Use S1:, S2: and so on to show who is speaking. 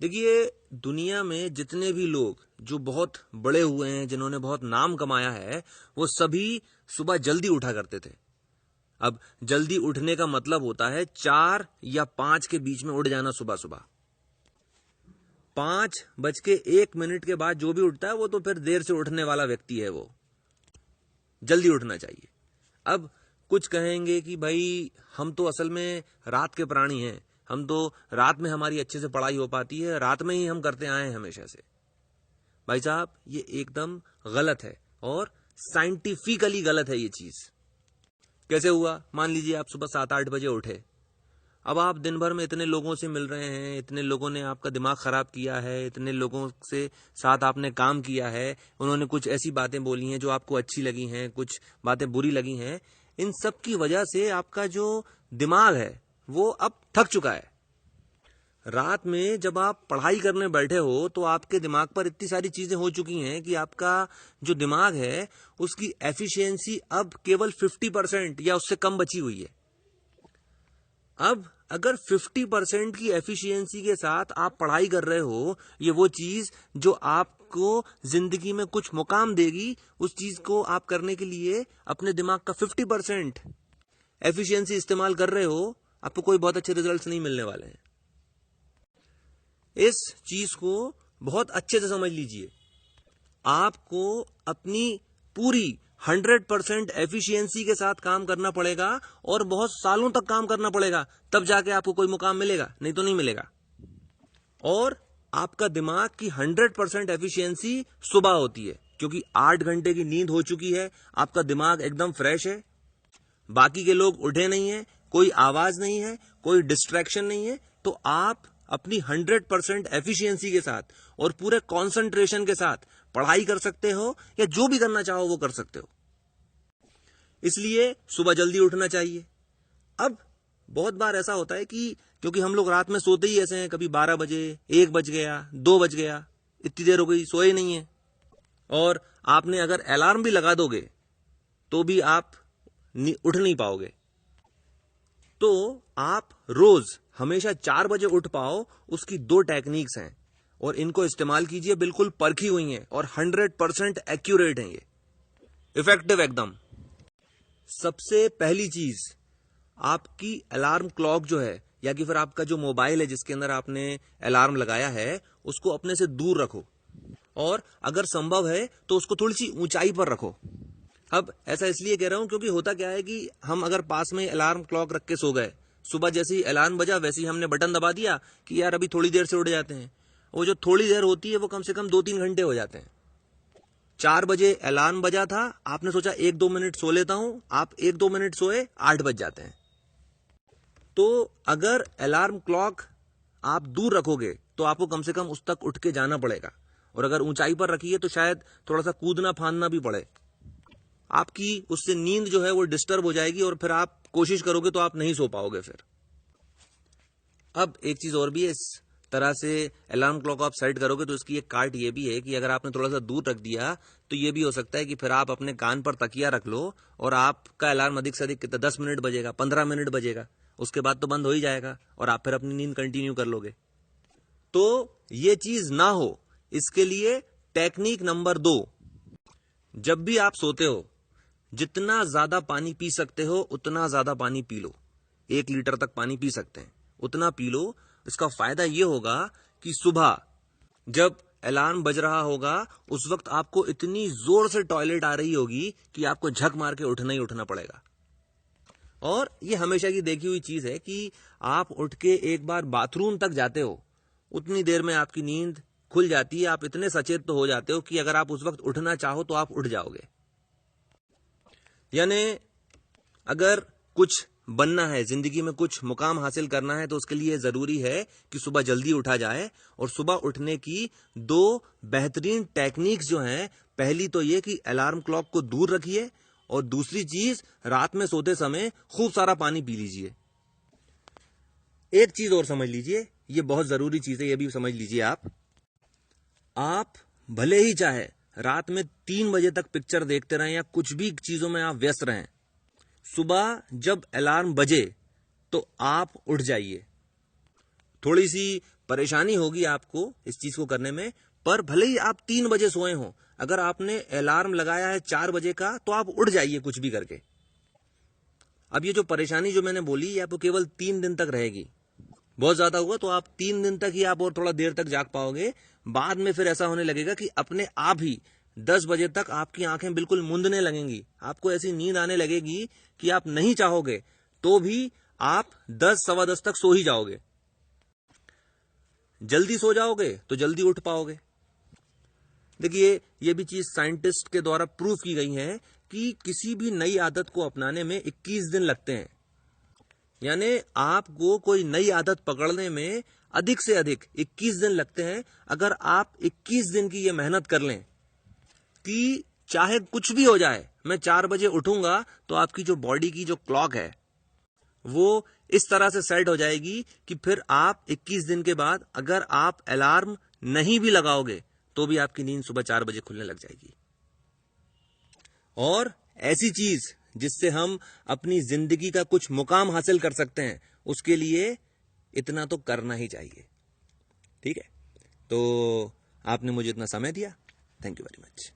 S1: देखिए, दुनिया में जितने भी लोग जो बहुत बड़े हुए हैं, जिन्होंने बहुत नाम कमाया है, वो सभी सुबह जल्दी उठा करते थे। अब जल्दी उठने का मतलब होता है 4 या 5 के बीच में उठ जाना सुबह सुबह। 5:01 के बाद जो भी उठता है वो तो फिर देर से उठने वाला व्यक्ति है। वो जल्दी उठना चाहिए। अब कुछ कहेंगे कि भाई हम तो असल में रात के प्राणी हैं, हम तो रात में हमारी अच्छे से पढ़ाई हो पाती है, रात में ही हम करते आए हैं हमेशा से। भाई साहब, ये एकदम गलत है और साइंटिफिकली गलत है ये चीज। कैसे हुआ? मान लीजिए आप सुबह 7-8 बजे उठे। अब आप दिन भर में इतने लोगों से मिल रहे हैं, इतने लोगों ने आपका दिमाग खराब किया है, इतने लोगों से साथ आपने काम किया है, उन्होंने कुछ ऐसी बातें बोली हैं जो आपको अच्छी लगी हैं, कुछ बातें बुरी लगी हैं। इन सब की वजह से आपका जो दिमाग है वो अब थक चुका है। रात में जब आप पढ़ाई करने बैठे हो तो आपके दिमाग पर इतनी सारी चीजें हो चुकी हैं कि आपका जो दिमाग है उसकी एफिशिएंसी अब केवल 50% या उससे कम बची हुई है। अब अगर 50% की एफिशिएंसी के साथ आप पढ़ाई कर रहे हो, ये वो चीज जो आपको जिंदगी में कुछ मुकाम देगी, उस चीज को आप करने के लिए अपने दिमाग का 50% एफिशिएंसी इस्तेमाल कर रहे हो, आपको कोई बहुत अच्छे रिजल्ट्स नहीं मिलने वाले हैं। इस चीज को बहुत अच्छे से समझ लीजिए। आपको अपनी पूरी 100% एफिशिएंसी के साथ काम करना पड़ेगा और बहुत सालों तक काम करना पड़ेगा, तब जाके आपको कोई मुकाम मिलेगा, नहीं तो नहीं मिलेगा। और आपका दिमाग की 100% एफिशिएंसी सुबह होती है, क्योंकि 8 घंटे की नींद हो चुकी है, आपका दिमाग एकदम फ्रेश है, बाकी के लोग उठे नहीं है, कोई आवाज नहीं है, कोई डिस्ट्रैक्शन नहीं है, तो आप अपनी 100% एफिशिएंसी के साथ और पूरे कंसंट्रेशन के साथ पढ़ाई कर सकते हो या जो भी करना चाहो वो कर सकते हो। इसलिए सुबह जल्दी उठना चाहिए। अब बहुत बार ऐसा होता है कि क्योंकि हम लोग रात में सोते ही ऐसे हैं, कभी 12 बजे, 1 बज गया, 2 बज गया, इतनी देर हो गई, सोए नहीं है। और आपने अगर अलार्म भी लगा दोगे तो भी आप उठ नहीं पाओगे। तो आप रोज हमेशा 4 बजे उठ पाओ, उसकी 2 टेक्निक्स हैं और इनको इस्तेमाल कीजिए। बिल्कुल परखी हुई हैं और 100% एक्यूरेट हैं, ये इफेक्टिव एकदम। सबसे पहली चीज, आपकी अलार्म क्लॉक जो है या कि फिर आपका जो मोबाइल है जिसके अंदर आपने अलार्म लगाया है, उसको अपने से दूर रखो और अगर संभव है तो उसको थोड़ी सी ऊंचाई पर रखो। अब ऐसा इसलिए कह रहा हूं क्योंकि होता क्या है कि हम अगर पास में अलार्म क्लॉक रख के सो गए, सुबह जैसे ही अलार्म बजा वैसे ही हमने बटन दबा दिया कि यार अभी थोड़ी देर से उठ जाते हैं, वो जो थोड़ी देर होती है वो कम से कम 2-3 घंटे हो जाते हैं। 4 बजे अलार्म बजा था, आपने सोचा 1-2 मिनट सो लेता हूं, आप 1-2 मिनट सोए, 8 बज जाते हैं। तो अगर अलार्म क्लॉक आप दूर रखोगे तो आपको कम से कम उस तक उठ के जाना पड़ेगा, और अगर ऊंचाई पर रखिए तो शायद थोड़ा सा कूदना फांदना भी पड़े। आपकी उससे नींद जो है वो डिस्टर्ब हो जाएगी और फिर आप कोशिश करोगे तो आप नहीं सो पाओगे फिर। अब एक चीज और भी है, इस तरह से अलार्म क्लॉक आप सेट करोगे तो इसकी एक काट ये भी है कि अगर आपने थोड़ा सा दूर रख दिया तो ये भी हो सकता है कि फिर आप अपने कान पर तकिया रख लो और आपका अलार्म अधिक से अधिक कितना 10 मिनट बजेगा, 15 मिनट बजेगा, उसके बाद तो बंद हो ही जाएगा और आप फिर अपनी नींद कंटिन्यू कर लोगे। तो ये चीज ना हो, इसके लिए टेक्निक नंबर 2, जब भी आप सोते हो जितना ज्यादा पानी पी सकते हो उतना ज्यादा पानी पी लो। 1 लीटर तक पानी पी सकते हैं, उतना पी लो। इसका फायदा यह होगा कि सुबह जब अलार्म बज रहा होगा उस वक्त आपको इतनी जोर से टॉयलेट आ रही होगी कि आपको झक मार के उठना ही उठना पड़ेगा। और यह हमेशा की देखी हुई चीज है कि आप उठ के एक बार बाथरूम तक जाते हो, उतनी देर में आपकी नींद खुल जाती है, आप इतने सचेत तो हो जाते हो कि अगर आप उस वक्त उठना चाहो तो आप उठ जाओगे। यानी अगर कुछ बनना है, जिंदगी में कुछ मुकाम हासिल करना है, तो उसके लिए जरूरी है कि सुबह जल्दी उठा जाए। और सुबह उठने की 2 बेहतरीन टेक्निक्स जो हैं, पहली तो ये कि अलार्म क्लॉक को दूर रखिए और दूसरी चीज रात में सोते समय खूब सारा पानी पी लीजिए। एक चीज और समझ लीजिए, ये बहुत जरूरी चीज है, ये भी समझ लीजिए। आप भले ही चाहे रात में 3 बजे तक पिक्चर देखते रहें या कुछ भी चीजों में आप व्यस्त रहें, सुबह जब अलार्म बजे तो आप उठ जाइए। थोड़ी सी परेशानी होगी आपको इस चीज को करने में, पर भले ही आप 3 बजे सोए हो, अगर आपने अलार्म लगाया है 4 बजे का तो आप उठ जाइए कुछ भी करके। अब ये जो परेशानी जो मैंने बोली ये आपको केवल 3 दिन तक रहेगी। बहुत ज्यादा हुआ तो आप 3 दिन तक ही आप और थोड़ा देर तक जाग पाओगे। बाद में फिर ऐसा होने लगेगा कि अपने आप ही 10 बजे तक आपकी आंखें बिल्कुल मूंदने लगेंगी। आपको ऐसी नींद आने लगेगी कि आप नहीं चाहोगे तो भी आप 10 सवा 10 तक सो ही जाओगे। जल्दी सो जाओगे तो जल्दी उठ पाओगे। देखिए ये भी चीज साइंटिस्ट के द्वारा प्रूफ की गई है कि किसी भी नई आदत को अपनाने में 21 दिन लगते हैं। यानी आपको कोई नई आदत पकड़ने में अधिक से अधिक 21 दिन लगते हैं। अगर आप 21 दिन की ये मेहनत कर लें कि चाहे कुछ भी हो जाए, मैं 4 बजे उठूंगा, तो आपकी जो बॉडी की जो क्लॉक है वो इस तरह से सेट हो जाएगी कि फिर आप 21 दिन के बाद अगर आप अलार्म नहीं भी लगाओगे तो भी आपकी नींद सुबह 4 बजे खुलने लग जाएगी। और ऐसी चीज जिससे हम अपनी जिंदगी का कुछ मुकाम हासिल कर सकते हैं, उसके लिए इतना तो करना ही चाहिए। ठीक है, तो आपने मुझे इतना समय दिया, थैंक यू वेरी मच।